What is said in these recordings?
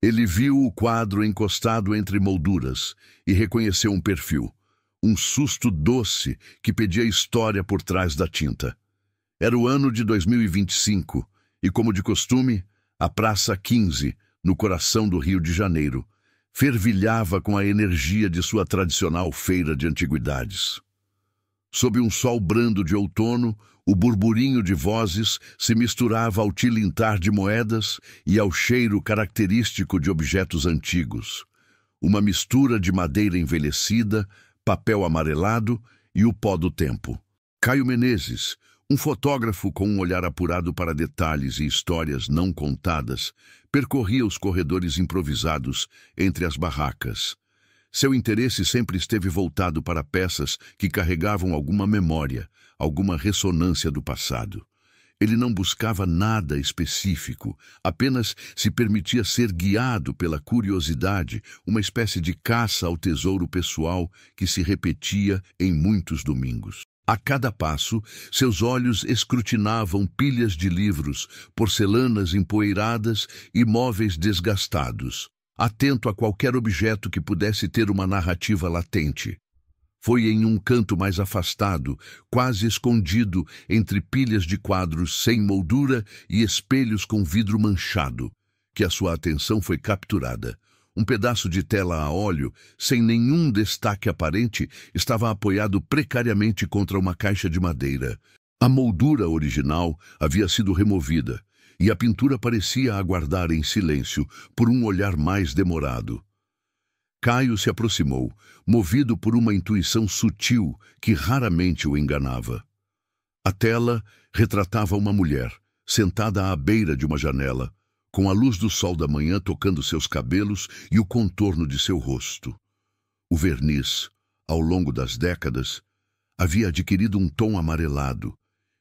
Ele viu o quadro encostado entre molduras e reconheceu um perfil, um susto doce que pedia história por trás da tinta. Era o ano de 2025 e, como de costume, a Praça 15, no coração do Rio de Janeiro, fervilhava com a energia de sua tradicional feira de antiguidades. Sob um sol brando de outono, o burburinho de vozes se misturava ao tilintar de moedas e ao cheiro característico de objetos antigos. Uma mistura de madeira envelhecida, papel amarelado e o pó do tempo. Caio Menezes, um fotógrafo com um olhar apurado para detalhes e histórias não contadas, percorria os corredores improvisados entre as barracas. Seu interesse sempre esteve voltado para peças que carregavam alguma memória, alguma ressonância do passado. Ele não buscava nada específico, apenas se permitia ser guiado pela curiosidade, uma espécie de caça ao tesouro pessoal que se repetia em muitos domingos. A cada passo, seus olhos escrutinavam pilhas de livros, porcelanas empoeiradas e móveis desgastados, atento a qualquer objeto que pudesse ter uma narrativa latente. Foi em um canto mais afastado, quase escondido entre pilhas de quadros sem moldura e espelhos com vidro manchado, que a sua atenção foi capturada. Um pedaço de tela a óleo, sem nenhum destaque aparente, estava apoiado precariamente contra uma caixa de madeira. A moldura original havia sido removida, e a pintura parecia aguardar em silêncio por um olhar mais demorado. Caio se aproximou, movido por uma intuição sutil que raramente o enganava. A tela retratava uma mulher, sentada à beira de uma janela, com a luz do sol da manhã tocando seus cabelos e o contorno de seu rosto. O verniz, ao longo das décadas, havia adquirido um tom amarelado,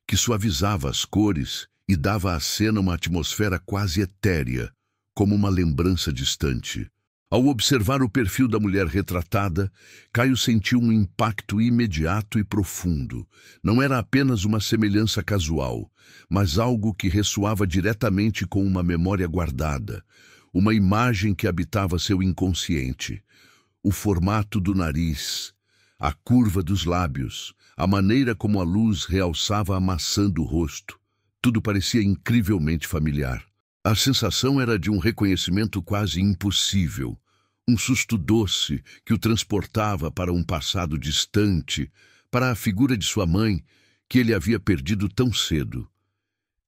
que suavizava as cores e dava à cena uma atmosfera quase etérea, como uma lembrança distante. Ao observar o perfil da mulher retratada, Caio sentiu um impacto imediato e profundo. Não era apenas uma semelhança casual, mas algo que ressoava diretamente com uma memória guardada, uma imagem que habitava seu inconsciente. O formato do nariz, a curva dos lábios, a maneira como a luz realçava a maçã do rosto, tudo parecia incrivelmente familiar. A sensação era de um reconhecimento quase impossível, um susto doce que o transportava para um passado distante, para a figura de sua mãe, que ele havia perdido tão cedo.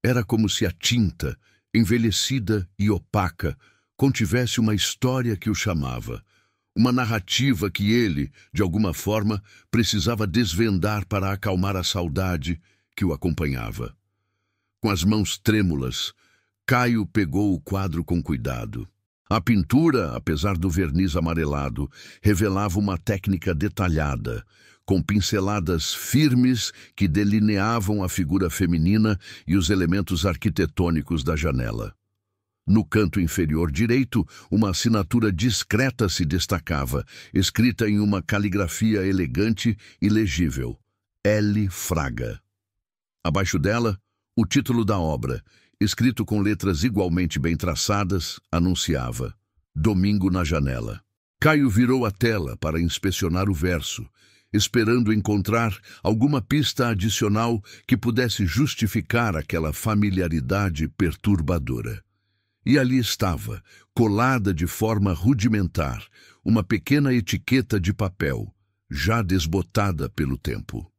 Era como se a tinta, envelhecida e opaca, contivesse uma história que o chamava, uma narrativa que ele, de alguma forma, precisava desvendar para acalmar a saudade que o acompanhava. Com as mãos trêmulas, Caio pegou o quadro com cuidado. A pintura, apesar do verniz amarelado, revelava uma técnica detalhada, com pinceladas firmes que delineavam a figura feminina e os elementos arquitetônicos da janela. No canto inferior direito, uma assinatura discreta se destacava, escrita em uma caligrafia elegante e legível: L. Fraga. Abaixo dela, o título da obra, escrito com letras igualmente bem traçadas, anunciava: Domingo na Janela. Caio virou a tela para inspecionar o verso, esperando encontrar alguma pista adicional que pudesse justificar aquela familiaridade perturbadora. E ali estava, colada de forma rudimentar, uma pequena etiqueta de papel, já desbotada pelo tempo.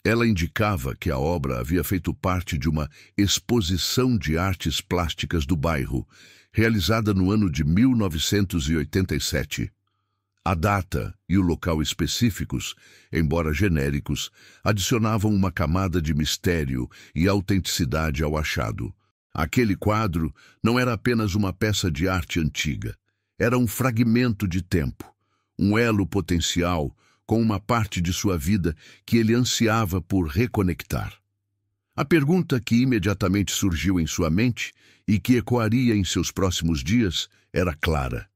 Ela indicava que a obra havia feito parte de uma exposição de artes plásticas do bairro, realizada no ano de 1987. A data e o local específicos, embora genéricos, adicionavam uma camada de mistério e autenticidade ao achado. Aquele quadro não era apenas uma peça de arte antiga, era um fragmento de tempo, um elo potencial com uma parte de sua vida que ele ansiava por reconectar. A pergunta que imediatamente surgiu em sua mente e que ecoaria em seus próximos dias era clara.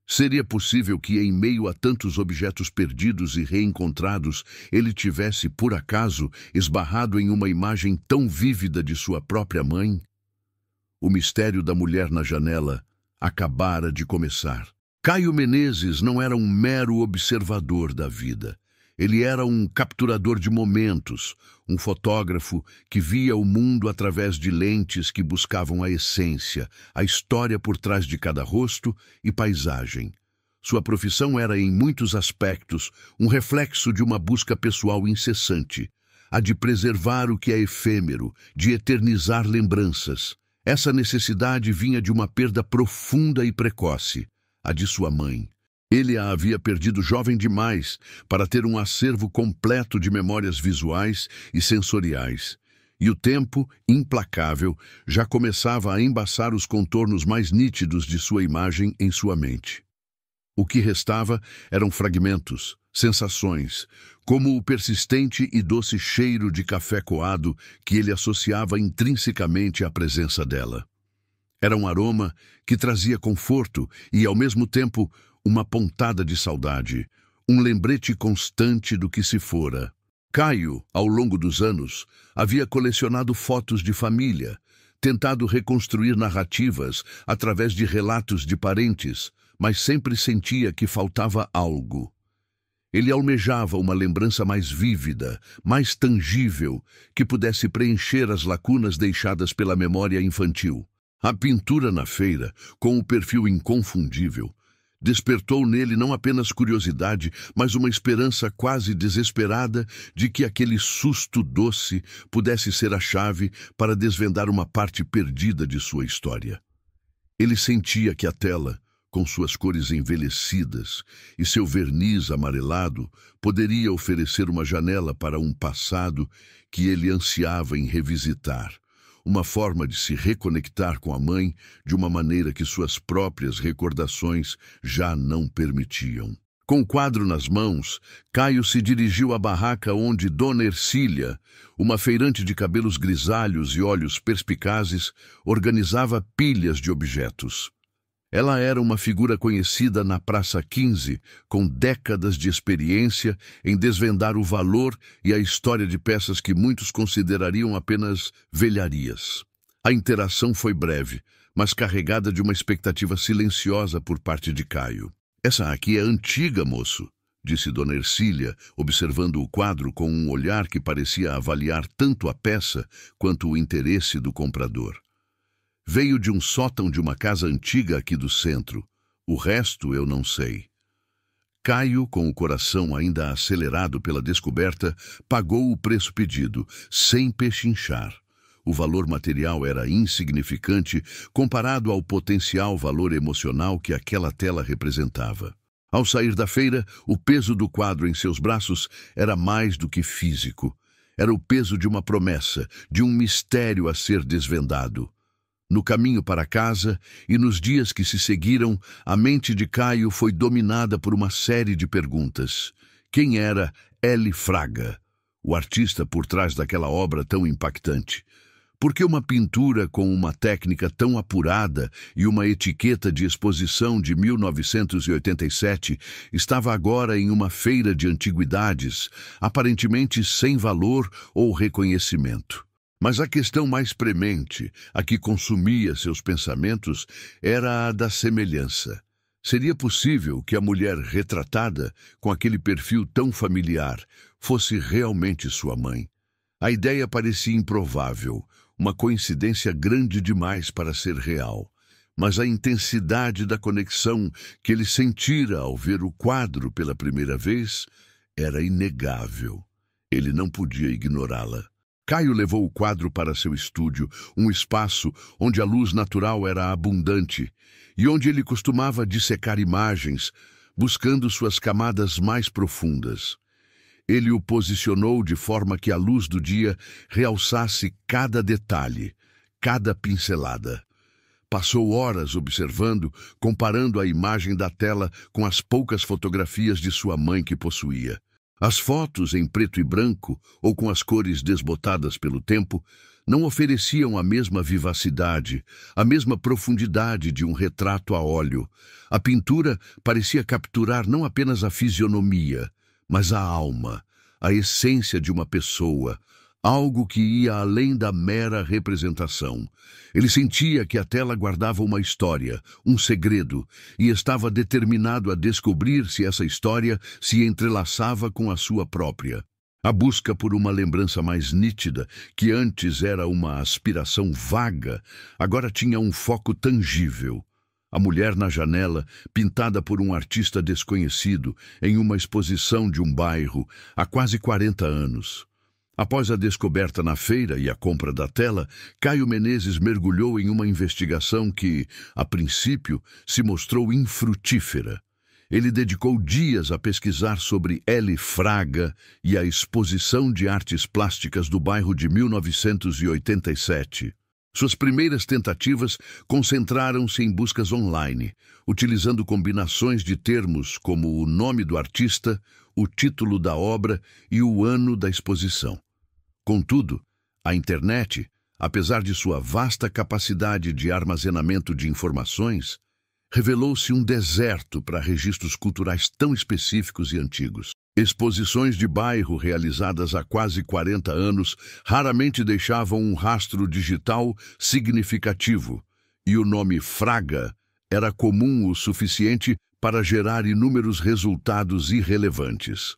Seria possível que, em meio a tantos objetos perdidos e reencontrados, ele tivesse, por acaso, esbarrado em uma imagem tão vívida de sua própria mãe? O mistério da mulher na janela acabara de começar. Caio Menezes não era um mero observador da vida. Ele era um capturador de momentos, um fotógrafo que via o mundo através de lentes que buscavam a essência, a história por trás de cada rosto e paisagem. Sua profissão era, em muitos aspectos, um reflexo de uma busca pessoal incessante, a de preservar o que é efêmero, de eternizar lembranças. Essa necessidade vinha de uma perda profunda e precoce, a de sua mãe. Ele a havia perdido jovem demais para ter um acervo completo de memórias visuais e sensoriais. E o tempo, implacável, já começava a embaçar os contornos mais nítidos de sua imagem em sua mente. O que restava eram fragmentos, sensações, como o persistente e doce cheiro de café coado que ele associava intrinsecamente à presença dela. Era um aroma que trazia conforto e, ao mesmo tempo, uma pontada de saudade, um lembrete constante do que se fora. Caio, ao longo dos anos, havia colecionado fotos de família, tentado reconstruir narrativas através de relatos de parentes, mas sempre sentia que faltava algo. Ele almejava uma lembrança mais vívida, mais tangível, que pudesse preencher as lacunas deixadas pela memória infantil. A pintura na feira, com o perfil inconfundível, despertou nele não apenas curiosidade, mas uma esperança quase desesperada de que aquele susto doce pudesse ser a chave para desvendar uma parte perdida de sua história. Ele sentia que a tela, com suas cores envelhecidas e seu verniz amarelado, poderia oferecer uma janela para um passado que ele ansiava em revisitar. Uma forma de se reconectar com a mãe de uma maneira que suas próprias recordações já não permitiam. Com o quadro nas mãos, Caio se dirigiu à barraca onde Dona Ercília, uma feirante de cabelos grisalhos e olhos perspicazes, organizava pilhas de objetos. Ela era uma figura conhecida na Praça 15, com décadas de experiência em desvendar o valor e a história de peças que muitos considerariam apenas velharias. A interação foi breve, mas carregada de uma expectativa silenciosa por parte de Caio. "Essa aqui é antiga, moço", disse Dona Ercília, observando o quadro com um olhar que parecia avaliar tanto a peça quanto o interesse do comprador. "Veio de um sótão de uma casa antiga aqui do centro. O resto eu não sei." Caio, com o coração ainda acelerado pela descoberta, pagou o preço pedido, sem pechinchar. O valor material era insignificante comparado ao potencial valor emocional que aquela tela representava. Ao sair da feira, o peso do quadro em seus braços era mais do que físico. Era o peso de uma promessa, de um mistério a ser desvendado. No caminho para casa e nos dias que se seguiram, a mente de Caio foi dominada por uma série de perguntas. Quem era L. Fraga, o artista por trás daquela obra tão impactante? Por que uma pintura com uma técnica tão apurada e uma etiqueta de exposição de 1987 estava agora em uma feira de antiguidades, aparentemente sem valor ou reconhecimento? Mas a questão mais premente, a que consumia seus pensamentos, era a da semelhança. Seria possível que a mulher retratada, com aquele perfil tão familiar, fosse realmente sua mãe? A ideia parecia improvável, uma coincidência grande demais para ser real. Mas a intensidade da conexão que ele sentira ao ver o quadro pela primeira vez era inegável. Ele não podia ignorá-la. Caio levou o quadro para seu estúdio, um espaço onde a luz natural era abundante e onde ele costumava dissecar imagens, buscando suas camadas mais profundas. Ele o posicionou de forma que a luz do dia realçasse cada detalhe, cada pincelada. Passou horas observando, comparando a imagem da tela com as poucas fotografias de sua mãe que possuía. As fotos em preto e branco, ou com as cores desbotadas pelo tempo, não ofereciam a mesma vivacidade, a mesma profundidade de um retrato a óleo. A pintura parecia capturar não apenas a fisionomia, mas a alma, a essência de uma pessoa, algo que ia além da mera representação. Ele sentia que a tela guardava uma história, um segredo, e estava determinado a descobrir se essa história se entrelaçava com a sua própria. A busca por uma lembrança mais nítida, que antes era uma aspiração vaga, agora tinha um foco tangível. A mulher na janela, pintada por um artista desconhecido, em uma exposição de um bairro, há quase 40 anos. Após a descoberta na feira e a compra da tela, Caio Menezes mergulhou em uma investigação que, a princípio, se mostrou infrutífera. Ele dedicou dias a pesquisar sobre L. Fraga e a exposição de artes plásticas do bairro de 1987. Suas primeiras tentativas concentraram-se em buscas online, utilizando combinações de termos como o nome do artista, o título da obra e o ano da exposição. Contudo, a internet, apesar de sua vasta capacidade de armazenamento de informações, revelou-se um deserto para registros culturais tão específicos e antigos. Exposições de bairro realizadas há quase 40 anos raramente deixavam um rastro digital significativo, e o nome Fraga era comum o suficiente para gerar inúmeros resultados irrelevantes.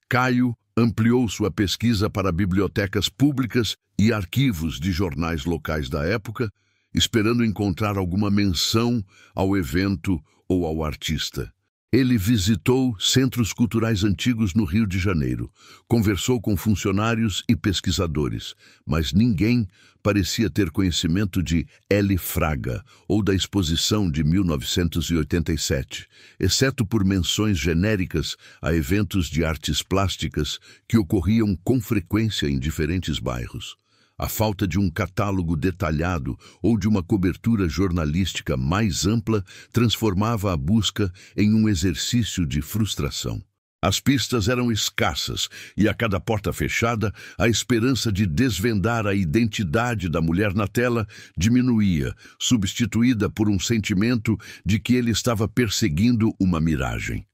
Caio ampliou sua pesquisa para bibliotecas públicas e arquivos de jornais locais da época, esperando encontrar alguma menção ao evento ou ao artista. Ele visitou centros culturais antigos no Rio de Janeiro, conversou com funcionários e pesquisadores, mas ninguém parecia ter conhecimento de L. Fraga ou da exposição de 1987, exceto por menções genéricas a eventos de artes plásticas que ocorriam com frequência em diferentes bairros. A falta de um catálogo detalhado ou de uma cobertura jornalística mais ampla transformava a busca em um exercício de frustração. As pistas eram escassas e, a cada porta fechada, a esperança de desvendar a identidade da mulher na tela diminuía, substituída por um sentimento de que ele estava perseguindo uma miragem.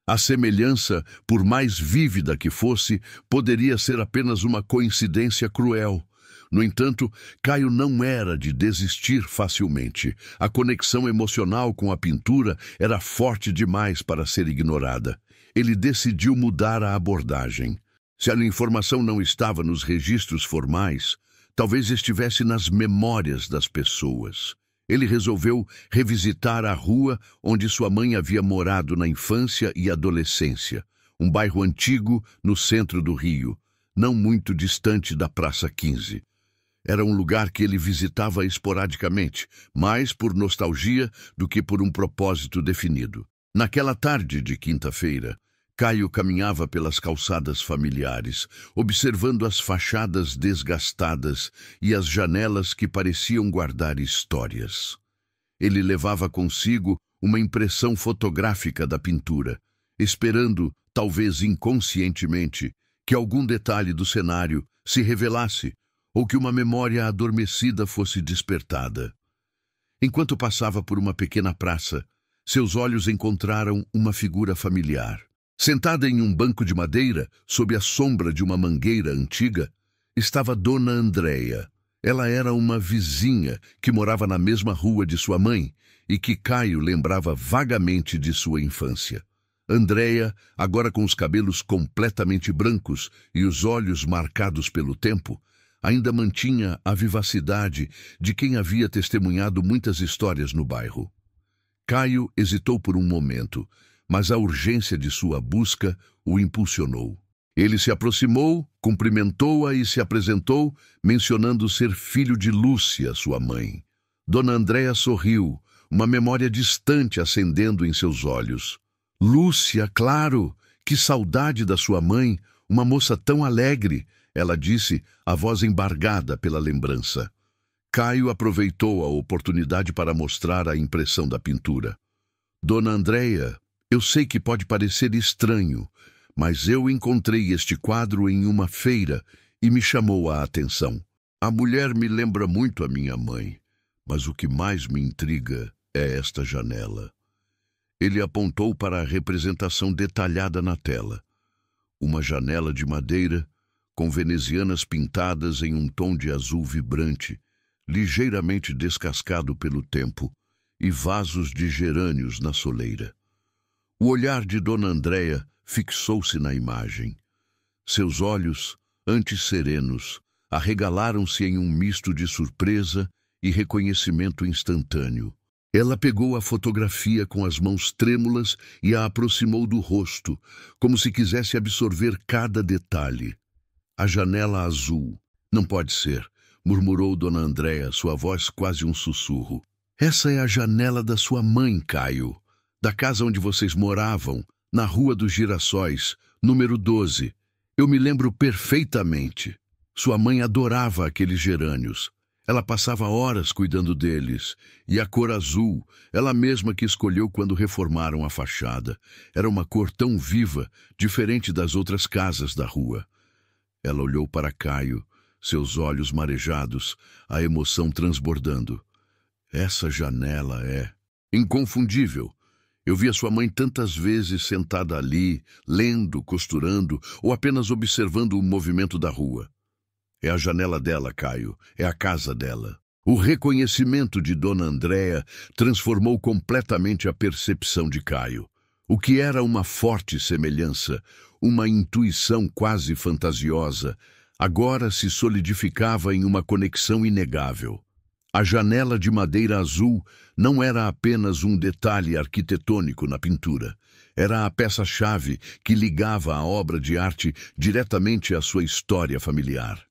A semelhança, por mais vívida que fosse, poderia ser apenas uma coincidência cruel. No entanto, Caio não era de desistir facilmente. A conexão emocional com a pintura era forte demais para ser ignorada. Ele decidiu mudar a abordagem. Se a informação não estava nos registros formais, talvez estivesse nas memórias das pessoas. Ele resolveu revisitar a rua onde sua mãe havia morado na infância e adolescência, um bairro antigo no centro do Rio, não muito distante da Praça 15. Era um lugar que ele visitava esporadicamente, mais por nostalgia do que por um propósito definido. Naquela tarde de quinta-feira, Caio caminhava pelas calçadas familiares, observando as fachadas desgastadas e as janelas que pareciam guardar histórias. Ele levava consigo uma impressão fotográfica da pintura, esperando, talvez inconscientemente, que algum detalhe do cenário se revelasse ou que uma memória adormecida fosse despertada. Enquanto passava por uma pequena praça, seus olhos encontraram uma figura familiar. Sentada em um banco de madeira, sob a sombra de uma mangueira antiga, estava Dona Andréia. Ela era uma vizinha que morava na mesma rua de sua mãe e que Caio lembrava vagamente de sua infância. Andréia, agora com os cabelos completamente brancos e os olhos marcados pelo tempo, ainda mantinha a vivacidade de quem havia testemunhado muitas histórias no bairro. Caio hesitou por um momento, mas a urgência de sua busca o impulsionou. Ele se aproximou, cumprimentou-a e se apresentou, mencionando ser filho de Lúcia, sua mãe. Dona Andréia sorriu, uma memória distante acendendo em seus olhos. Lúcia, claro! Que saudade da sua mãe, uma moça tão alegre! Ela disse, a voz embargada pela lembrança. Caio aproveitou a oportunidade para mostrar a impressão da pintura. Dona Andréia, eu sei que pode parecer estranho, mas eu encontrei este quadro em uma feira e me chamou a atenção. A mulher me lembra muito a minha mãe, mas o que mais me intriga é esta janela. Ele apontou para a representação detalhada na tela. Uma janela de madeira, com venezianas pintadas em um tom de azul vibrante, ligeiramente descascado pelo tempo, e vasos de gerânios na soleira. O olhar de Dona Andréia fixou-se na imagem. Seus olhos, antes serenos, arregalaram-se em um misto de surpresa e reconhecimento instantâneo. Ela pegou a fotografia com as mãos trêmulas e a aproximou do rosto, como se quisesse absorver cada detalhe. A janela azul. Não pode ser, murmurou Dona Andréia, sua voz quase um sussurro. Essa é a janela da sua mãe, Caio, da casa onde vocês moravam, na Rua dos Girassóis, número 12. Eu me lembro perfeitamente. Sua mãe adorava aqueles gerânios. Ela passava horas cuidando deles, e a cor azul, ela mesma que escolheu quando reformaram a fachada. Era uma cor tão viva, diferente das outras casas da rua. Ela olhou para Caio, seus olhos marejados, a emoção transbordando. Essa janela é inconfundível. Eu vi a sua mãe tantas vezes sentada ali, lendo, costurando, ou apenas observando o movimento da rua. É a janela dela, Caio. É a casa dela. O reconhecimento de Dona Andréia transformou completamente a percepção de Caio. O que era uma forte semelhança, uma intuição quase fantasiosa, agora se solidificava em uma conexão inegável. A janela de madeira azul não era apenas um detalhe arquitetônico na pintura. Era a peça-chave que ligava a obra de arte diretamente à sua história familiar.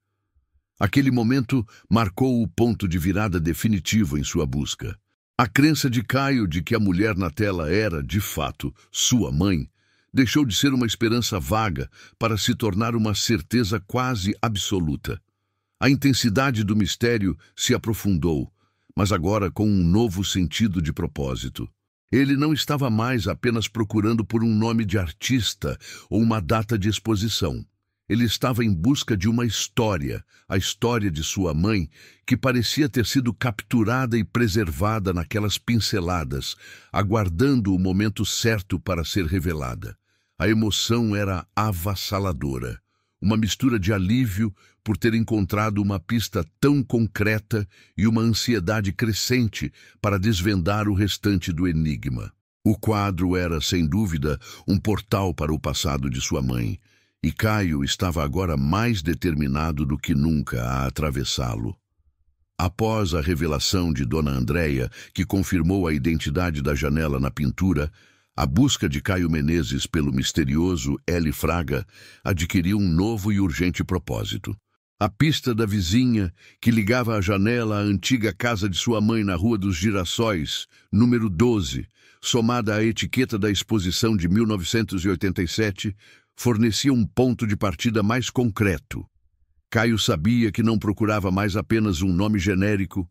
Aquele momento marcou o ponto de virada definitivo em sua busca. A crença de Caio de que a mulher na tela era, de fato, sua mãe, deixou de ser uma esperança vaga para se tornar uma certeza quase absoluta. A intensidade do mistério se aprofundou, mas agora com um novo sentido de propósito. Ele não estava mais apenas procurando por um nome de artista ou uma data de exposição. Ele estava em busca de uma história, a história de sua mãe, que parecia ter sido capturada e preservada naquelas pinceladas, aguardando o momento certo para ser revelada. A emoção era avassaladora, uma mistura de alívio por ter encontrado uma pista tão concreta e uma ansiedade crescente para desvendar o restante do enigma. O quadro era, sem dúvida, um portal para o passado de sua mãe, e Caio estava agora mais determinado do que nunca a atravessá-lo. Após a revelação de Dona Andréia, que confirmou a identidade da janela na pintura, a busca de Caio Menezes pelo misterioso L. Fraga adquiriu um novo e urgente propósito. A pista da vizinha, que ligava a janela à antiga casa de sua mãe na Rua dos Girassóis, número 12, somada à etiqueta da exposição de 1987, fornecia um ponto de partida mais concreto. Caio sabia que não procurava mais apenas um nome genérico,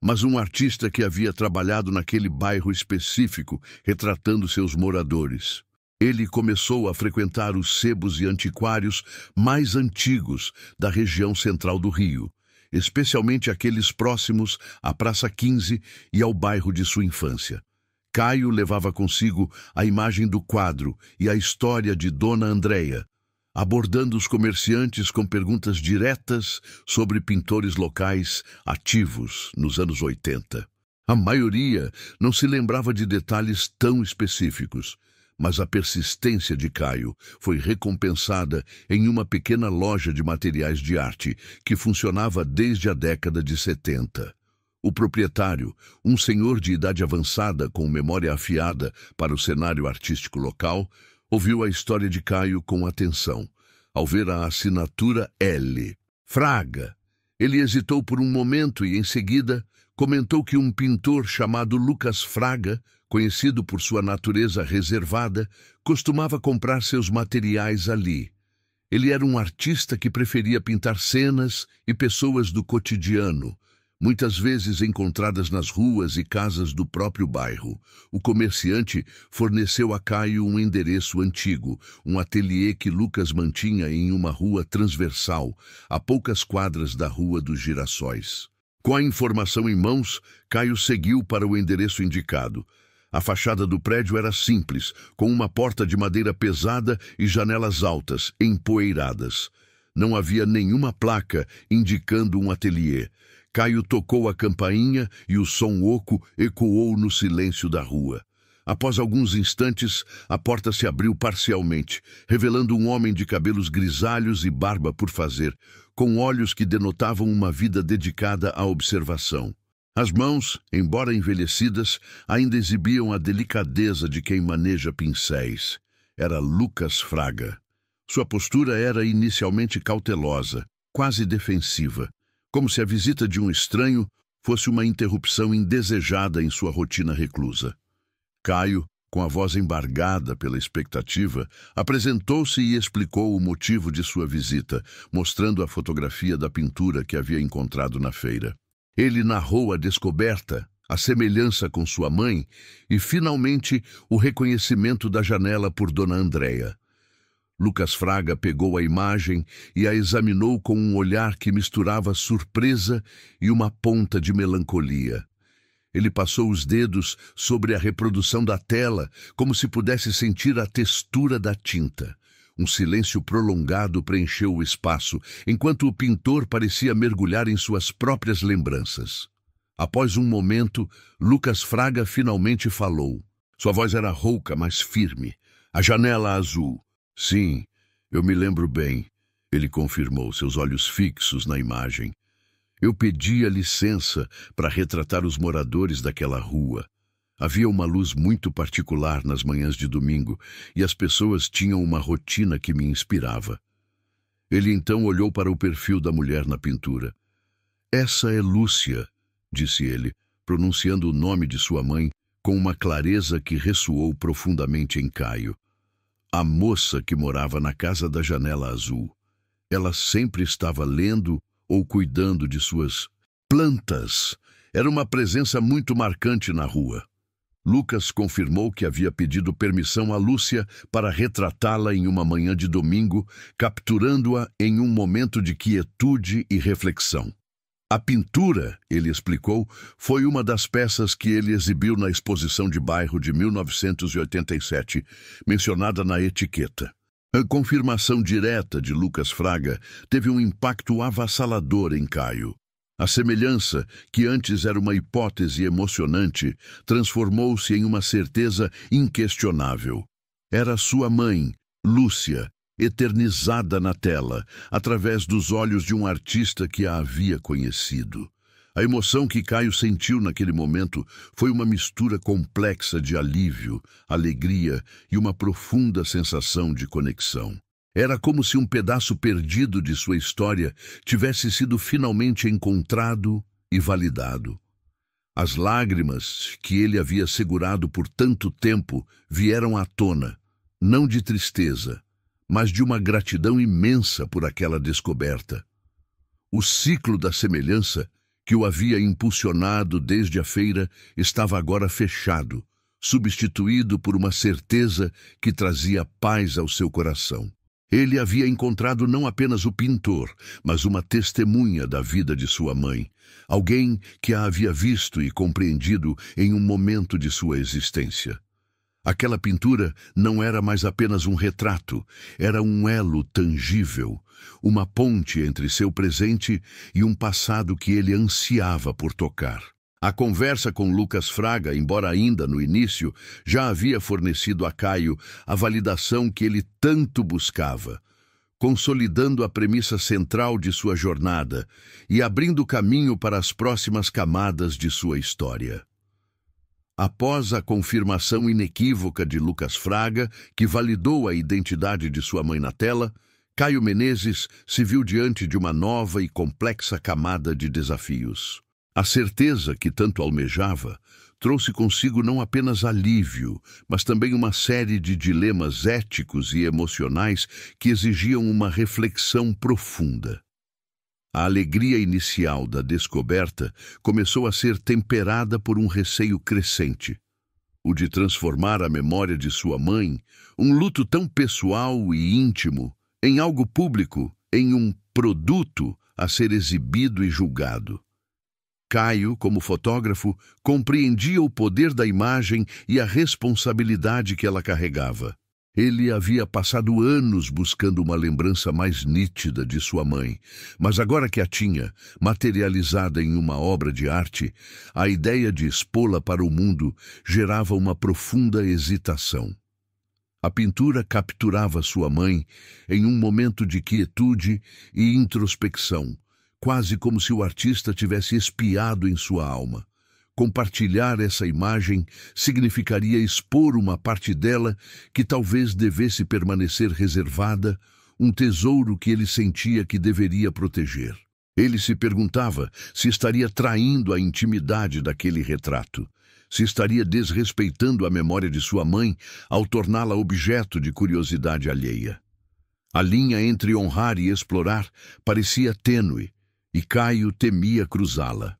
mas um artista que havia trabalhado naquele bairro específico, retratando seus moradores. Ele começou a frequentar os sebos e antiquários mais antigos da região central do Rio, especialmente aqueles próximos à Praça 15 e ao bairro de sua infância. Caio levava consigo a imagem do quadro e a história de Dona Andréia, abordando os comerciantes com perguntas diretas sobre pintores locais ativos nos anos 80. A maioria não se lembrava de detalhes tão específicos, mas a persistência de Caio foi recompensada em uma pequena loja de materiais de arte que funcionava desde a década de 70. O proprietário, um senhor de idade avançada com memória afiada para o cenário artístico local, ouviu a história de Caio com atenção. Ao ver a assinatura L. Fraga, ele hesitou por um momento e, em seguida, comentou que um pintor chamado Lucas Fraga, conhecido por sua natureza reservada, costumava comprar seus materiais ali. Ele era um artista que preferia pintar cenas e pessoas do cotidiano, muitas vezes encontradas nas ruas e casas do próprio bairro. O comerciante forneceu a Caio um endereço antigo, um ateliê que Lucas mantinha em uma rua transversal, a poucas quadras da Rua dos Girassóis. Com a informação em mãos, Caio seguiu para o endereço indicado. A fachada do prédio era simples, com uma porta de madeira pesada e janelas altas, empoeiradas. Não havia nenhuma placa indicando um ateliê. Caio tocou a campainha e o som oco ecoou no silêncio da rua. Após alguns instantes, a porta se abriu parcialmente, revelando um homem de cabelos grisalhos e barba por fazer, com olhos que denotavam uma vida dedicada à observação. As mãos, embora envelhecidas, ainda exibiam a delicadeza de quem maneja pincéis. Era Lucas Fraga. Sua postura era inicialmente cautelosa, quase defensiva, como se a visita de um estranho fosse uma interrupção indesejada em sua rotina reclusa. Caio, com a voz embargada pela expectativa, apresentou-se e explicou o motivo de sua visita, mostrando a fotografia da pintura que havia encontrado na feira. Ele narrou a descoberta, a semelhança com sua mãe e, finalmente, o reconhecimento da janela por Dona Andréia. Lucas Fraga pegou a imagem e a examinou com um olhar que misturava surpresa e uma ponta de melancolia. Ele passou os dedos sobre a reprodução da tela, como se pudesse sentir a textura da tinta. Um silêncio prolongado preencheu o espaço, enquanto o pintor parecia mergulhar em suas próprias lembranças. Após um momento, Lucas Fraga finalmente falou. Sua voz era rouca, mas firme. A janela azul. Sim, eu me lembro bem, ele confirmou, seus olhos fixos na imagem. Eu pedia licença para retratar os moradores daquela rua. Havia uma luz muito particular nas manhãs de domingo e as pessoas tinham uma rotina que me inspirava. Ele então olhou para o perfil da mulher na pintura. Essa é Lúcia, disse ele, pronunciando o nome de sua mãe com uma clareza que ressoou profundamente em Caio. A moça que morava na casa da janela azul. Ela sempre estava lendo ou cuidando de suas plantas. Era uma presença muito marcante na rua. Lucas confirmou que havia pedido permissão a Lúcia para retratá-la em uma manhã de domingo, capturando-a em um momento de quietude e reflexão. A pintura, ele explicou, foi uma das peças que ele exibiu na exposição de bairro de 1987, mencionada na etiqueta. A confirmação direta de Lucas Fraga teve um impacto avassalador em Caio. A semelhança, que antes era uma hipótese emocionante, transformou-se em uma certeza inquestionável. Era sua mãe, Lúcia, eternizada na tela, através dos olhos de um artista que a havia conhecido. A emoção que Caio sentiu naquele momento foi uma mistura complexa de alívio, alegria e uma profunda sensação de conexão. Era como se um pedaço perdido de sua história tivesse sido finalmente encontrado e validado. As lágrimas que ele havia segurado por tanto tempo vieram à tona, não de tristeza, mas de uma gratidão imensa por aquela descoberta. O ciclo da semelhança, que o havia impulsionado desde a feira, estava agora fechado, substituído por uma certeza que trazia paz ao seu coração. Ele havia encontrado não apenas o pintor, mas uma testemunha da vida de sua mãe, alguém que a havia visto e compreendido em um momento de sua existência. Aquela pintura não era mais apenas um retrato, era um elo tangível, uma ponte entre seu presente e um passado que ele ansiava por tocar. A conversa com Lucas Fraga, embora ainda no início, já havia fornecido a Caio a validação que ele tanto buscava, consolidando a premissa central de sua jornada e abrindo caminho para as próximas camadas de sua história. Após a confirmação inequívoca de Lucas Fraga, que validou a identidade de sua mãe na tela, Caio Menezes se viu diante de uma nova e complexa camada de desafios. A certeza que tanto almejava trouxe consigo não apenas alívio, mas também uma série de dilemas éticos e emocionais que exigiam uma reflexão profunda. A alegria inicial da descoberta começou a ser temperada por um receio crescente, o de transformar a memória de sua mãe, um luto tão pessoal e íntimo, em algo público, em um produto a ser exibido e julgado. Caio, como fotógrafo, compreendia o poder da imagem e a responsabilidade que ela carregava. Ele havia passado anos buscando uma lembrança mais nítida de sua mãe, mas agora que a tinha, materializada em uma obra de arte, a ideia de expô-la para o mundo gerava uma profunda hesitação. A pintura capturava sua mãe em um momento de quietude e introspecção, quase como se o artista tivesse espiado em sua alma. Compartilhar essa imagem significaria expor uma parte dela que talvez devesse permanecer reservada, um tesouro que ele sentia que deveria proteger. Ele se perguntava se estaria traindo a intimidade daquele retrato, se estaria desrespeitando a memória de sua mãe ao torná-la objeto de curiosidade alheia. A linha entre honrar e explorar parecia tênue, e Caio temia cruzá-la.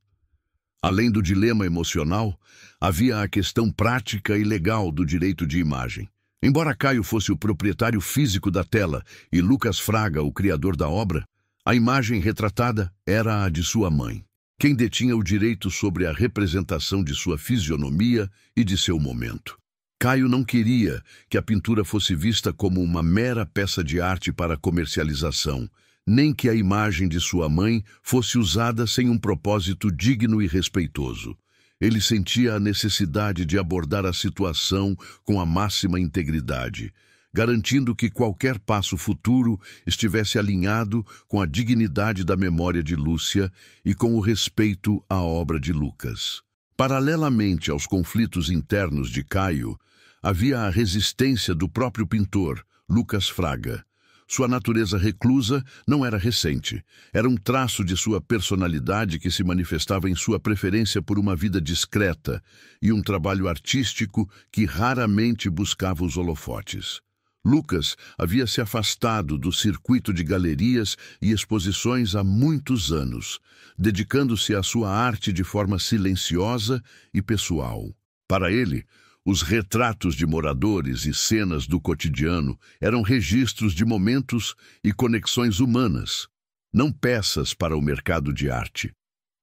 Além do dilema emocional, havia a questão prática e legal do direito de imagem. Embora Caio fosse o proprietário físico da tela e Lucas Fraga o criador da obra, a imagem retratada era a de sua mãe, quem detinha o direito sobre a representação de sua fisionomia e de seu momento. Caio não queria que a pintura fosse vista como uma mera peça de arte para comercialização, nem que a imagem de sua mãe fosse usada sem um propósito digno e respeitoso. Ele sentia a necessidade de abordar a situação com a máxima integridade, garantindo que qualquer passo futuro estivesse alinhado com a dignidade da memória de Lúcia e com o respeito à obra de Lucas. Paralelamente aos conflitos internos de Caio, havia a resistência do próprio pintor, Lucas Fraga. Sua natureza reclusa não era recente. Era um traço de sua personalidade que se manifestava em sua preferência por uma vida discreta e um trabalho artístico que raramente buscava os holofotes. Lucas havia se afastado do circuito de galerias e exposições há muitos anos, dedicando-se à sua arte de forma silenciosa e pessoal. Para ele, os retratos de moradores e cenas do cotidiano eram registros de momentos e conexões humanas, não peças para o mercado de arte.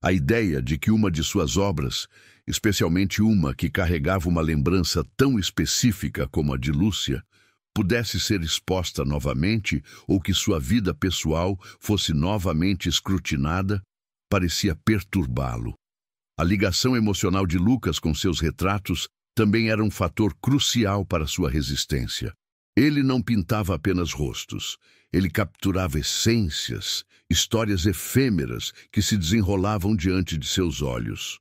A ideia de que uma de suas obras, especialmente uma que carregava uma lembrança tão específica como a de Lúcia, pudesse ser exposta novamente ou que sua vida pessoal fosse novamente escrutinada, parecia perturbá-lo. A ligação emocional de Lucas com seus retratos também era um fator crucial para sua resistência. Ele não pintava apenas rostos, ele capturava essências, histórias efêmeras que se desenrolavam diante de seus olhos.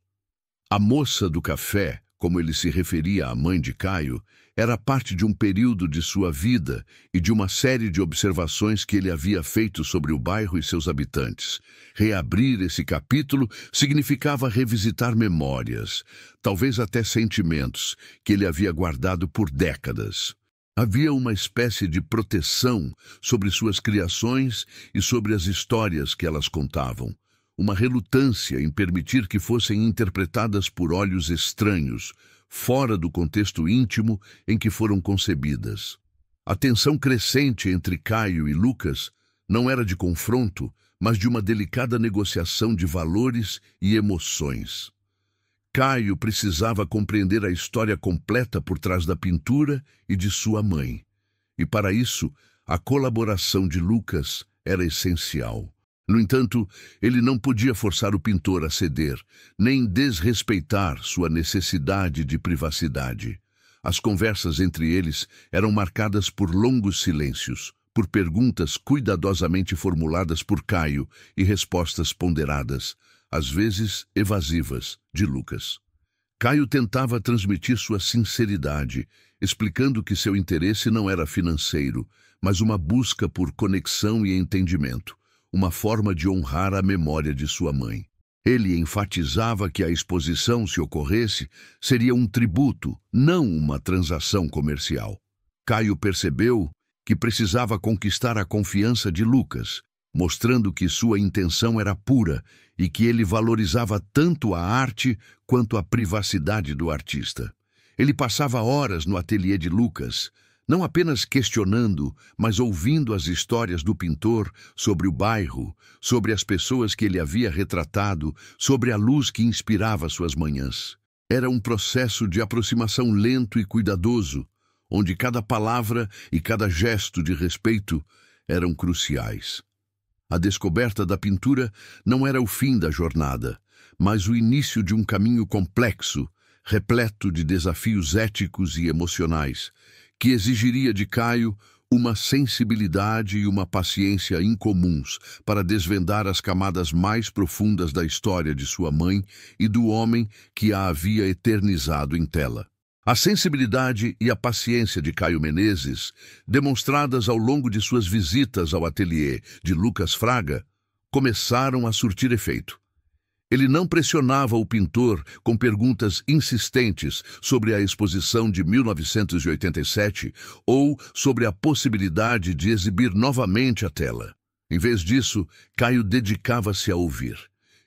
A moça do café, como ele se referia à mãe de Caio, era parte de um período de sua vida e de uma série de observações que ele havia feito sobre o bairro e seus habitantes. Reabrir esse capítulo significava revisitar memórias, talvez até sentimentos, que ele havia guardado por décadas. Havia uma espécie de proteção sobre suas criações e sobre as histórias que elas contavam. Uma relutância em permitir que fossem interpretadas por olhos estranhos, fora do contexto íntimo em que foram concebidas. A tensão crescente entre Caio e Lucas não era de confronto, mas de uma delicada negociação de valores e emoções. Caio precisava compreender a história completa por trás da pintura e de sua mãe. E para isso, a colaboração de Lucas era essencial. No entanto, ele não podia forçar o pintor a ceder, nem desrespeitar sua necessidade de privacidade. As conversas entre eles eram marcadas por longos silêncios, por perguntas cuidadosamente formuladas por Caio e respostas ponderadas, às vezes evasivas, de Lucas. Caio tentava transmitir sua sinceridade, explicando que seu interesse não era financeiro, mas uma busca por conexão e entendimento, uma forma de honrar a memória de sua mãe. Ele enfatizava que a exposição, se ocorresse, seria um tributo, não uma transação comercial. Caio percebeu que precisava conquistar a confiança de Lucas, mostrando que sua intenção era pura e que ele valorizava tanto a arte quanto a privacidade do artista. Ele passava horas no ateliê de Lucas, não apenas questionando, mas ouvindo as histórias do pintor sobre o bairro, sobre as pessoas que ele havia retratado, sobre a luz que inspirava suas manhãs. Era um processo de aproximação lento e cuidadoso, onde cada palavra e cada gesto de respeito eram cruciais. A descoberta da pintura não era o fim da jornada, mas o início de um caminho complexo, repleto de desafios éticos e emocionais, que exigiria de Caio uma sensibilidade e uma paciência incomuns para desvendar as camadas mais profundas da história de sua mãe e do homem que a havia eternizado em tela. A sensibilidade e a paciência de Caio Menezes, demonstradas ao longo de suas visitas ao ateliê de Lucas Fraga, começaram a surtir efeito. Ele não pressionava o pintor com perguntas insistentes sobre a exposição de 1987 ou sobre a possibilidade de exibir novamente a tela. Em vez disso, Caio dedicava-se a ouvir.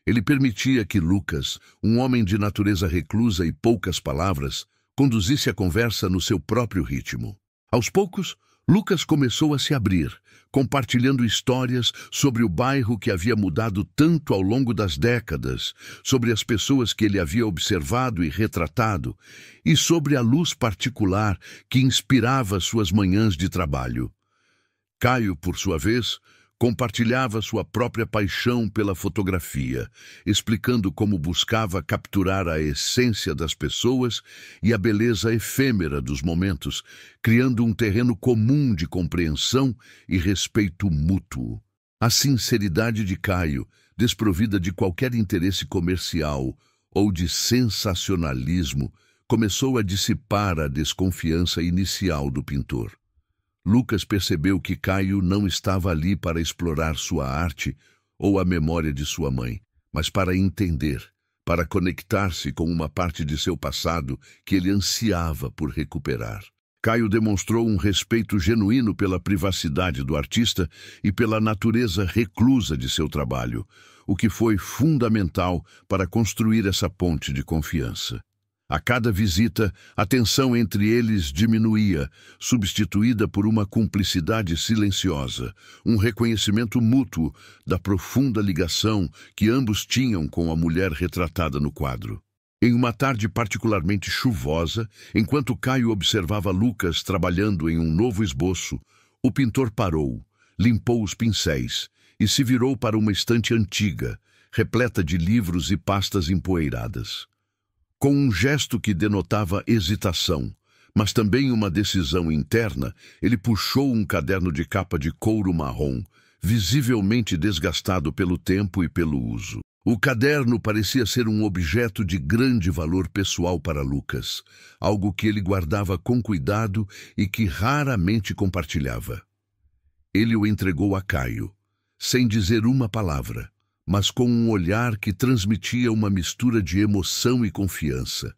Ele permitia que Lucas, um homem de natureza reclusa e poucas palavras, conduzisse a conversa no seu próprio ritmo. Aos poucos, Lucas começou a se abrir, compartilhando histórias sobre o bairro que havia mudado tanto ao longo das décadas, sobre as pessoas que ele havia observado e retratado, e sobre a luz particular que inspirava suas manhãs de trabalho. Caio, por sua vez, compartilhava sua própria paixão pela fotografia, explicando como buscava capturar a essência das pessoas e a beleza efêmera dos momentos, criando um terreno comum de compreensão e respeito mútuo. A sinceridade de Caio, desprovida de qualquer interesse comercial ou de sensacionalismo, começou a dissipar a desconfiança inicial do pintor. Lucas percebeu que Caio não estava ali para explorar sua arte ou a memória de sua mãe, mas para entender, para conectar-se com uma parte de seu passado que ele ansiava por recuperar. Caio demonstrou um respeito genuíno pela privacidade do artista e pela natureza reclusa de seu trabalho, o que foi fundamental para construir essa ponte de confiança. A cada visita, a tensão entre eles diminuía, substituída por uma cumplicidade silenciosa, um reconhecimento mútuo da profunda ligação que ambos tinham com a mulher retratada no quadro. Em uma tarde particularmente chuvosa, enquanto Caio observava Lucas trabalhando em um novo esboço, o pintor parou, limpou os pincéis e se virou para uma estante antiga, repleta de livros e pastas empoeiradas. Com um gesto que denotava hesitação, mas também uma decisão interna, ele puxou um caderno de capa de couro marrom, visivelmente desgastado pelo tempo e pelo uso. O caderno parecia ser um objeto de grande valor pessoal para Lucas, algo que ele guardava com cuidado e que raramente compartilhava. Ele o entregou a Caio, sem dizer uma palavra, mas com um olhar que transmitia uma mistura de emoção e confiança.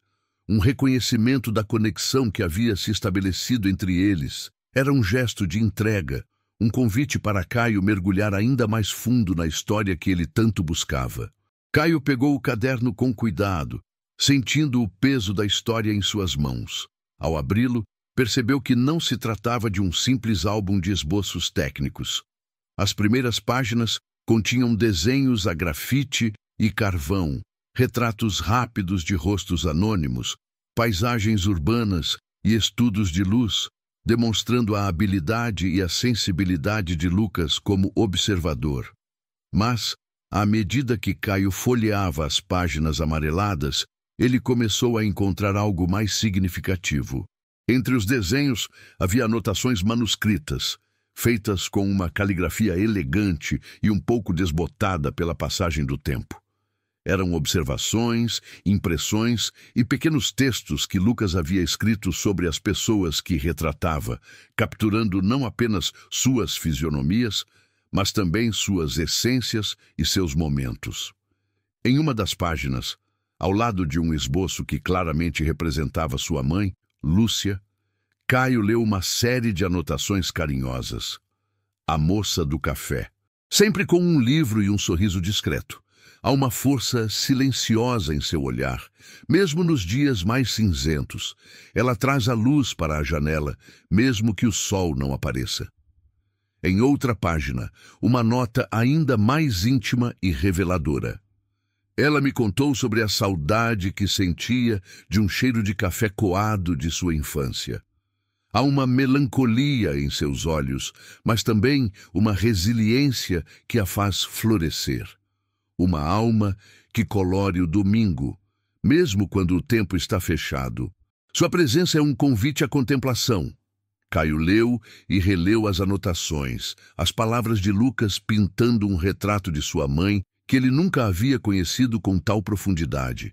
Um reconhecimento da conexão que havia se estabelecido entre eles. Era um gesto de entrega, um convite para Caio mergulhar ainda mais fundo na história que ele tanto buscava. Caio pegou o caderno com cuidado, sentindo o peso da história em suas mãos. Ao abri-lo, percebeu que não se tratava de um simples álbum de esboços técnicos. As primeiras páginas continham desenhos a grafite e carvão, retratos rápidos de rostos anônimos, paisagens urbanas e estudos de luz, demonstrando a habilidade e a sensibilidade de Lucas como observador. Mas, à medida que Caio folheava as páginas amareladas, ele começou a encontrar algo mais significativo. Entre os desenhos havia anotações manuscritas, feitas com uma caligrafia elegante e um pouco desbotada pela passagem do tempo. Eram observações, impressões e pequenos textos que Lucas havia escrito sobre as pessoas que retratava, capturando não apenas suas fisionomias, mas também suas essências e seus momentos. Em uma das páginas, ao lado de um esboço que claramente representava sua mãe, Lúcia, Caio leu uma série de anotações carinhosas. A moça do café. Sempre com um livro e um sorriso discreto. Há uma força silenciosa em seu olhar, mesmo nos dias mais cinzentos. Ela traz a luz para a janela, mesmo que o sol não apareça. Em outra página, uma nota ainda mais íntima e reveladora. Ela me contou sobre a saudade que sentia de um cheiro de café coado de sua infância. Há uma melancolia em seus olhos, mas também uma resiliência que a faz florescer. Uma alma que colore o domingo, mesmo quando o tempo está fechado. Sua presença é um convite à contemplação. Caio leu e releu as anotações, as palavras de Lucas pintando um retrato de sua mãe que ele nunca havia conhecido com tal profundidade.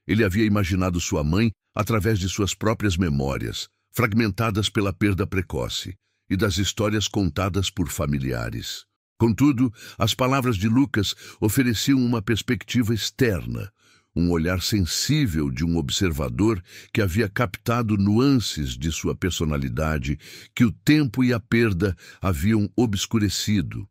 Ele havia imaginado sua mãe através de suas próprias memórias, fragmentadas pela perda precoce, e das histórias contadas por familiares. Contudo, as palavras de Lucas ofereciam uma perspectiva externa, um olhar sensível de um observador que havia captado nuances de sua personalidade que o tempo e a perda haviam obscurecido.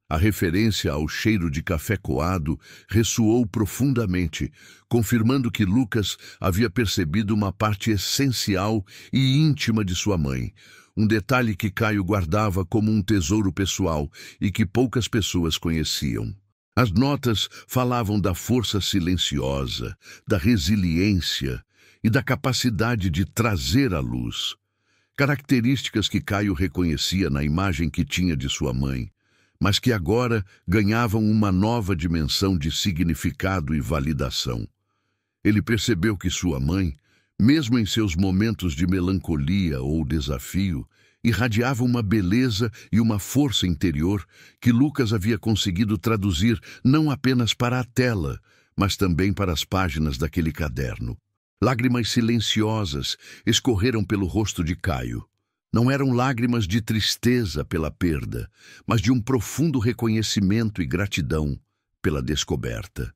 A referência ao cheiro de café coado ressoou profundamente, confirmando que Lucas havia percebido uma parte essencial e íntima de sua mãe, um detalhe que Caio guardava como um tesouro pessoal e que poucas pessoas conheciam. As notas falavam da força silenciosa, da resiliência e da capacidade de trazer à luz, características que Caio reconhecia na imagem que tinha de sua mãe, mas que agora ganhavam uma nova dimensão de significado e validação. Ele percebeu que sua mãe, mesmo em seus momentos de melancolia ou desafio, irradiava uma beleza e uma força interior que Lucas havia conseguido traduzir não apenas para a tela, mas também para as páginas daquele caderno. Lágrimas silenciosas escorreram pelo rosto de Caio. Não eram lágrimas de tristeza pela perda, mas de um profundo reconhecimento e gratidão pela descoberta.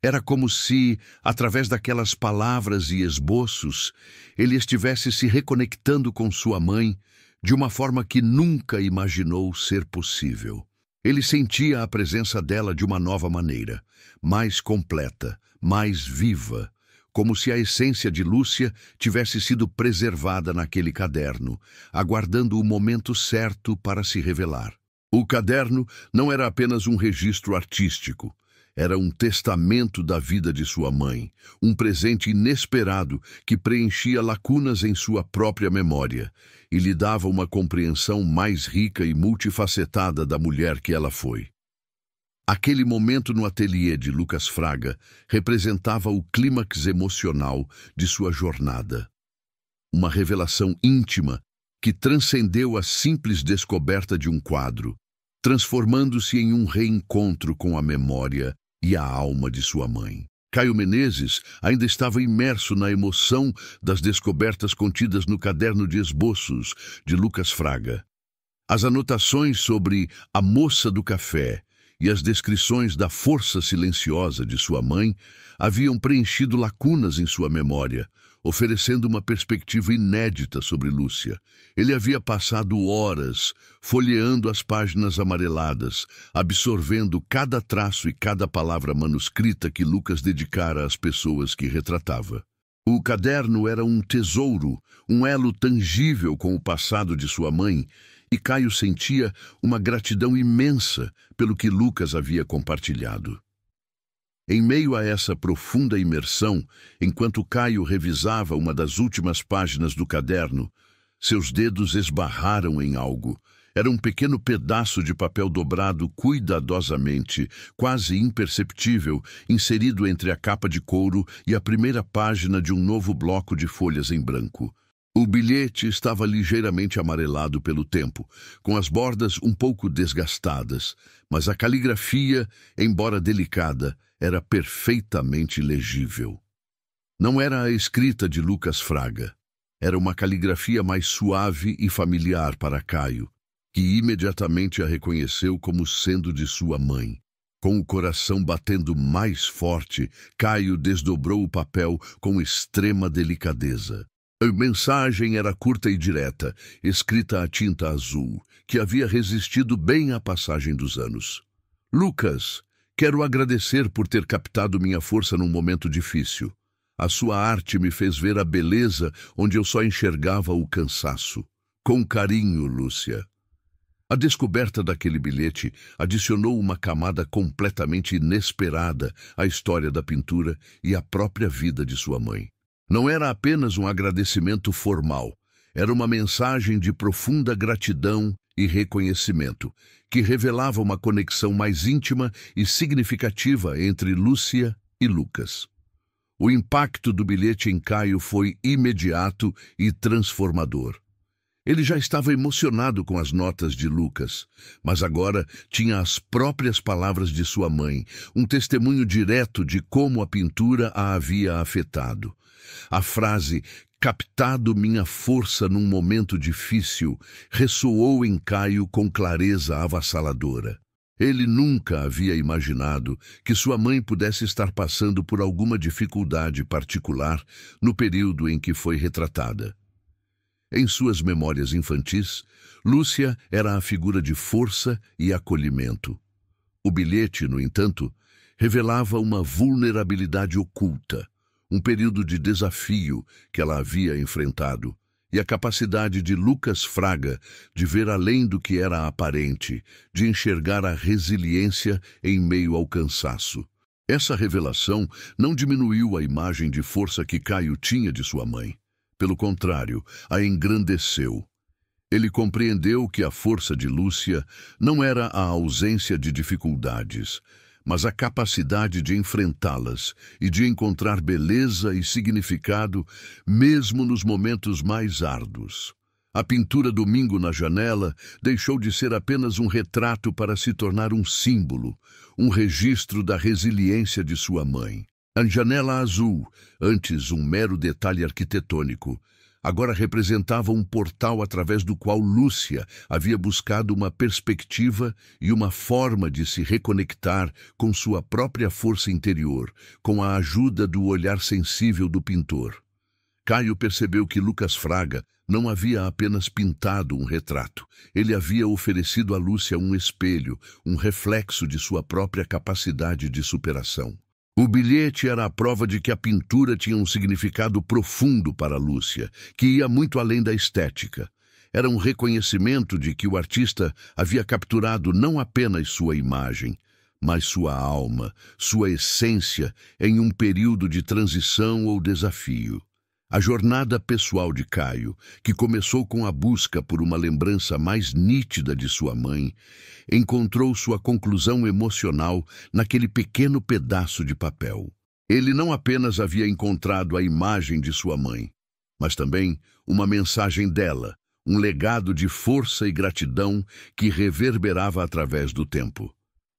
Era como se, através daquelas palavras e esboços, ele estivesse se reconectando com sua mãe de uma forma que nunca imaginou ser possível. Ele sentia a presença dela de uma nova maneira, mais completa, mais viva, como se a essência de Lúcia tivesse sido preservada naquele caderno, aguardando o momento certo para se revelar. O caderno não era apenas um registro artístico, era um testamento da vida de sua mãe, um presente inesperado que preenchia lacunas em sua própria memória e lhe dava uma compreensão mais rica e multifacetada da mulher que ela foi. Aquele momento no ateliê de Lucas Fraga representava o clímax emocional de sua jornada. Uma revelação íntima que transcendeu a simples descoberta de um quadro, transformando-se em um reencontro com a memória e a alma de sua mãe. Caio Menezes ainda estava imerso na emoção das descobertas contidas no caderno de esboços de Lucas Fraga. As anotações sobre a moça do café e as descrições da força silenciosa de sua mãe haviam preenchido lacunas em sua memória, oferecendo uma perspectiva inédita sobre Lúcia. Ele havia passado horas folheando as páginas amareladas, absorvendo cada traço e cada palavra manuscrita que Lucas dedicara às pessoas que retratava. O caderno era um tesouro, um elo tangível com o passado de sua mãe, e Caio sentia uma gratidão imensa pelo que Lucas havia compartilhado. Em meio a essa profunda imersão, enquanto Caio revisava uma das últimas páginas do caderno, seus dedos esbarraram em algo. Era um pequeno pedaço de papel dobrado cuidadosamente, quase imperceptível, inserido entre a capa de couro e a primeira página de um novo bloco de folhas em branco. O bilhete estava ligeiramente amarelado pelo tempo, com as bordas um pouco desgastadas, mas a caligrafia, embora delicada, era perfeitamente legível. Não era a escrita de Lucas Fraga. Era uma caligrafia mais suave e familiar para Caio, que imediatamente a reconheceu como sendo de sua mãe. Com o coração batendo mais forte, Caio desdobrou o papel com extrema delicadeza. A mensagem era curta e direta, escrita a tinta azul, que havia resistido bem à passagem dos anos. Lucas, quero agradecer por ter captado minha força num momento difícil. A sua arte me fez ver a beleza onde eu só enxergava o cansaço. Com carinho, Lúcia. A descoberta daquele bilhete adicionou uma camada completamente inesperada à história da pintura e à própria vida de sua mãe. Não era apenas um agradecimento formal, Era uma mensagem de profunda gratidão e reconhecimento, que revelava uma conexão mais íntima e significativa entre Lúcia e Lucas. O impacto do bilhete em Caio foi imediato e transformador. Ele já estava emocionado com as notas de Lucas, mas agora tinha as próprias palavras de sua mãe, um testemunho direto de como a pintura a havia afetado. A frase "captado minha força num momento difícil" ressoou em Caio com clareza avassaladora. Ele nunca havia imaginado que sua mãe pudesse estar passando por alguma dificuldade particular no período em que foi retratada. Em suas memórias infantis, Lúcia era a figura de força e acolhimento. O bilhete, no entanto, revelava uma vulnerabilidade oculta, um período de desafio que ela havia enfrentado, e a capacidade de Lucas Fraga de ver além do que era aparente, de enxergar a resiliência em meio ao cansaço. Essa revelação não diminuiu a imagem de força que Caio tinha de sua mãe. Pelo contrário, a engrandeceu. Ele compreendeu que a força de Lúcia não era a ausência de dificuldades, mas a capacidade de enfrentá-las e de encontrar beleza e significado mesmo nos momentos mais árduos. A pintura Domingo na Janela deixou de ser apenas um retrato para se tornar um símbolo, um registro da resiliência de sua mãe. A janela azul, antes um mero detalhe arquitetônico, agora representava um portal através do qual Lúcia havia buscado uma perspectiva e uma forma de se reconectar com sua própria força interior, com a ajuda do olhar sensível do pintor. Caio percebeu que Lucas Fraga não havia apenas pintado um retrato, ele havia oferecido a Lúcia um espelho, um reflexo de sua própria capacidade de superação. O bilhete era a prova de que a pintura tinha um significado profundo para Lúcia, que ia muito além da estética. Era um reconhecimento de que o artista havia capturado não apenas sua imagem, mas sua alma, sua essência em um período de transição ou desafio. A jornada pessoal de Caio, que começou com a busca por uma lembrança mais nítida de sua mãe, encontrou sua conclusão emocional naquele pequeno pedaço de papel. Ele não apenas havia encontrado a imagem de sua mãe, mas também uma mensagem dela, um legado de força e gratidão que reverberava através do tempo.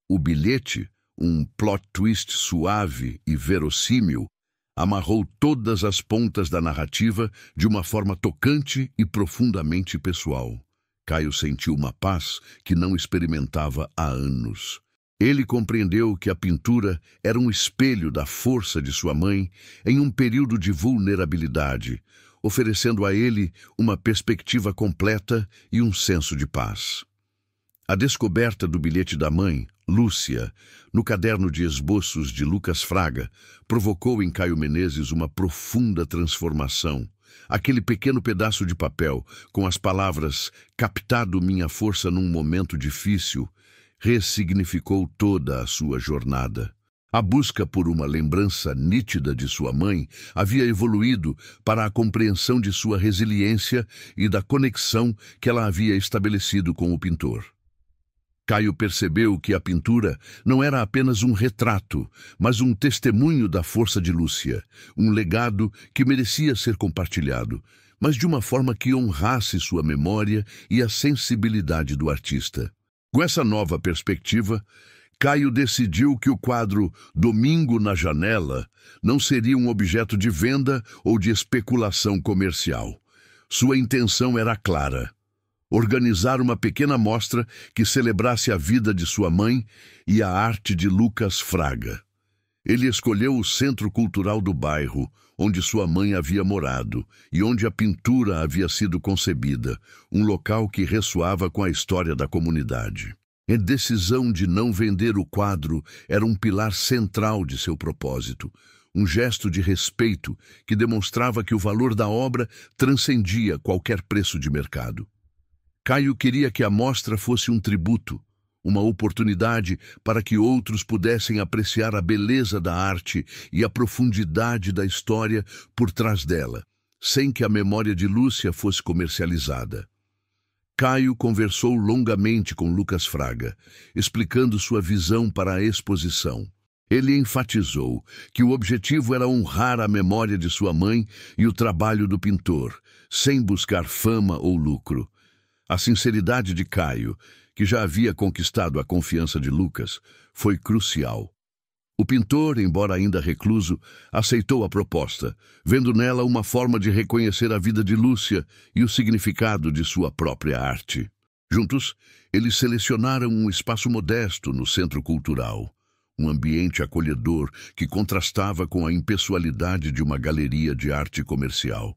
O bilhete, um plot twist suave e verossímil, amarrou todas as pontas da narrativa de uma forma tocante e profundamente pessoal. Caio sentiu uma paz que não experimentava há anos. Ele compreendeu que a pintura era um espelho da força de sua mãe em um período de vulnerabilidade, oferecendo a ele uma perspectiva completa e um senso de paz. A descoberta do bilhete da mãe, Lúcia, no caderno de esboços de Lucas Fraga, provocou em Caio Menezes uma profunda transformação. Aquele pequeno pedaço de papel, com as palavras "captado minha força num momento difícil", ressignificou toda a sua jornada. A busca por uma lembrança nítida de sua mãe havia evoluído para a compreensão de sua resiliência e da conexão que ela havia estabelecido com o pintor. Caio percebeu que a pintura não era apenas um retrato, mas um testemunho da força de Lúcia, um legado que merecia ser compartilhado, mas de uma forma que honrasse sua memória e a sensibilidade do artista. Com essa nova perspectiva, Caio decidiu que o quadro Domingo na Janela não seria um objeto de venda ou de especulação comercial. Sua intenção era clara: organizar uma pequena mostra que celebrasse a vida de sua mãe e a arte de Lucas Fraga. Ele escolheu o centro cultural do bairro, onde sua mãe havia morado e onde a pintura havia sido concebida, um local que ressoava com a história da comunidade. A decisão de não vender o quadro era um pilar central de seu propósito, um gesto de respeito que demonstrava que o valor da obra transcendia qualquer preço de mercado. Caio queria que a mostra fosse um tributo, uma oportunidade para que outros pudessem apreciar a beleza da arte e a profundidade da história por trás dela, sem que a memória de Lúcia fosse comercializada. Caio conversou longamente com Lucas Fraga, explicando sua visão para a exposição. Ele enfatizou que o objetivo era honrar a memória de sua mãe e o trabalho do pintor, sem buscar fama ou lucro. A sinceridade de Caio, que já havia conquistado a confiança de Lucas, foi crucial. O pintor, embora ainda recluso, aceitou a proposta, vendo nela uma forma de reconhecer a vida de Lúcia e o significado de sua própria arte. Juntos, eles selecionaram um espaço modesto no Centro Cultural, um ambiente acolhedor que contrastava com a impessoalidade de uma galeria de arte comercial.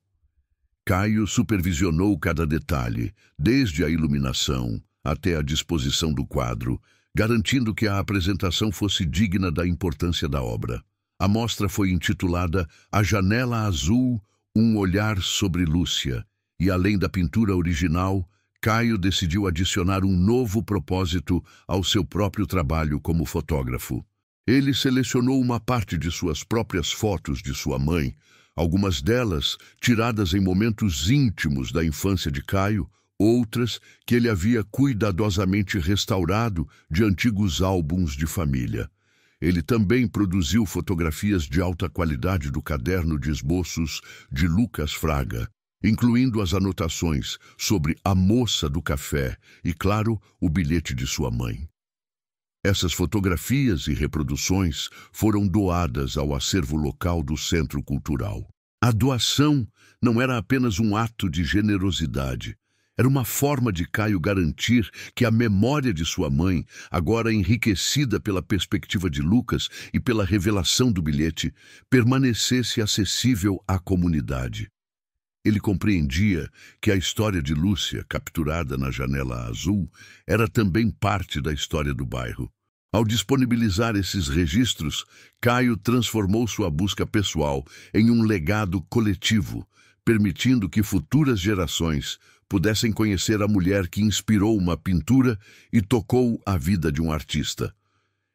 Caio supervisionou cada detalhe, desde a iluminação até a disposição do quadro, garantindo que a apresentação fosse digna da importância da obra. A mostra foi intitulada A Janela Azul, um olhar sobre Lúcia, e além da pintura original, Caio decidiu adicionar um novo propósito ao seu próprio trabalho como fotógrafo. Ele selecionou uma parte de suas próprias fotos de sua mãe, algumas delas tiradas em momentos íntimos da infância de Caio, outras que ele havia cuidadosamente restaurado de antigos álbuns de família. Ele também produziu fotografias de alta qualidade do caderno de esboços de Lucas Fraga, incluindo as anotações sobre a moça do café e, claro, o bilhete de sua mãe. Essas fotografias e reproduções foram doadas ao acervo local do Centro Cultural. A doação não era apenas um ato de generosidade. Era uma forma de Caio garantir que a memória de sua mãe, agora enriquecida pela perspectiva de Lucas e pela revelação do bilhete, permanecesse acessível à comunidade. Ele compreendia que a história de Lúcia, capturada na Janela Azul, era também parte da história do bairro. Ao disponibilizar esses registros, Caio transformou sua busca pessoal em um legado coletivo, permitindo que futuras gerações pudessem conhecer a mulher que inspirou uma pintura e tocou a vida de um artista.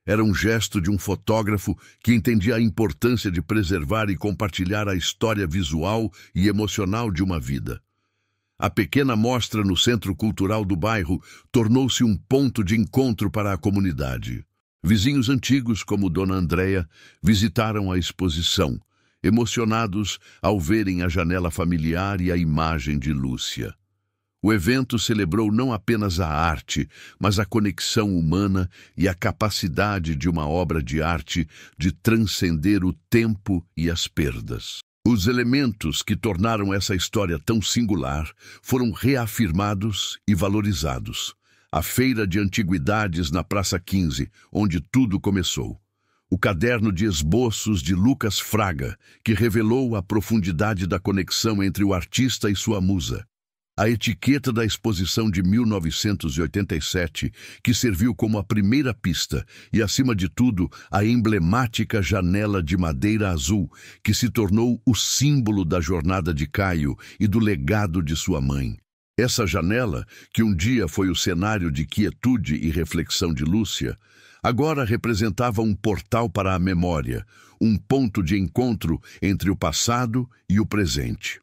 Era um gesto de um fotógrafo que entendia a importância de preservar e compartilhar a história visual e emocional de uma vida. A pequena mostra no Centro Cultural do bairro tornou-se um ponto de encontro para a comunidade. Vizinhos antigos, como Dona Andréia, visitaram a exposição, emocionados ao verem a janela familiar e a imagem de Lúcia. O evento celebrou não apenas a arte, mas a conexão humana e a capacidade de uma obra de arte de transcender o tempo e as perdas. Os elementos que tornaram essa história tão singular foram reafirmados e valorizados. A Feira de Antiguidades na Praça 15, onde tudo começou. O caderno de esboços de Lucas Fraga, que revelou a profundidade da conexão entre o artista e sua musa. A etiqueta da exposição de 1987, que serviu como a primeira pista, e, acima de tudo, a emblemática janela de madeira azul, que se tornou o símbolo da jornada de Caio e do legado de sua mãe. Essa janela, que um dia foi o cenário de quietude e reflexão de Lúcia, agora representava um portal para a memória, um ponto de encontro entre o passado e o presente.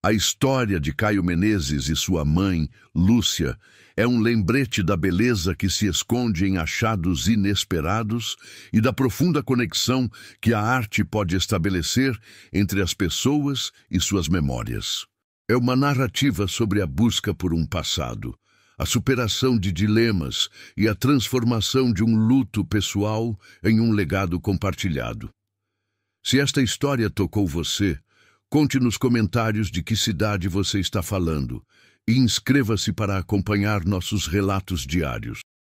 A história de Caio Menezes e sua mãe, Lúcia, é um lembrete da beleza que se esconde em achados inesperados e da profunda conexão que a arte pode estabelecer entre as pessoas e suas memórias. É uma narrativa sobre a busca por um passado, a superação de dilemas e a transformação de um luto pessoal em um legado compartilhado. Se esta história tocou você, conte nos comentários de que cidade você está falando e inscreva-se para acompanhar nossos relatos diários.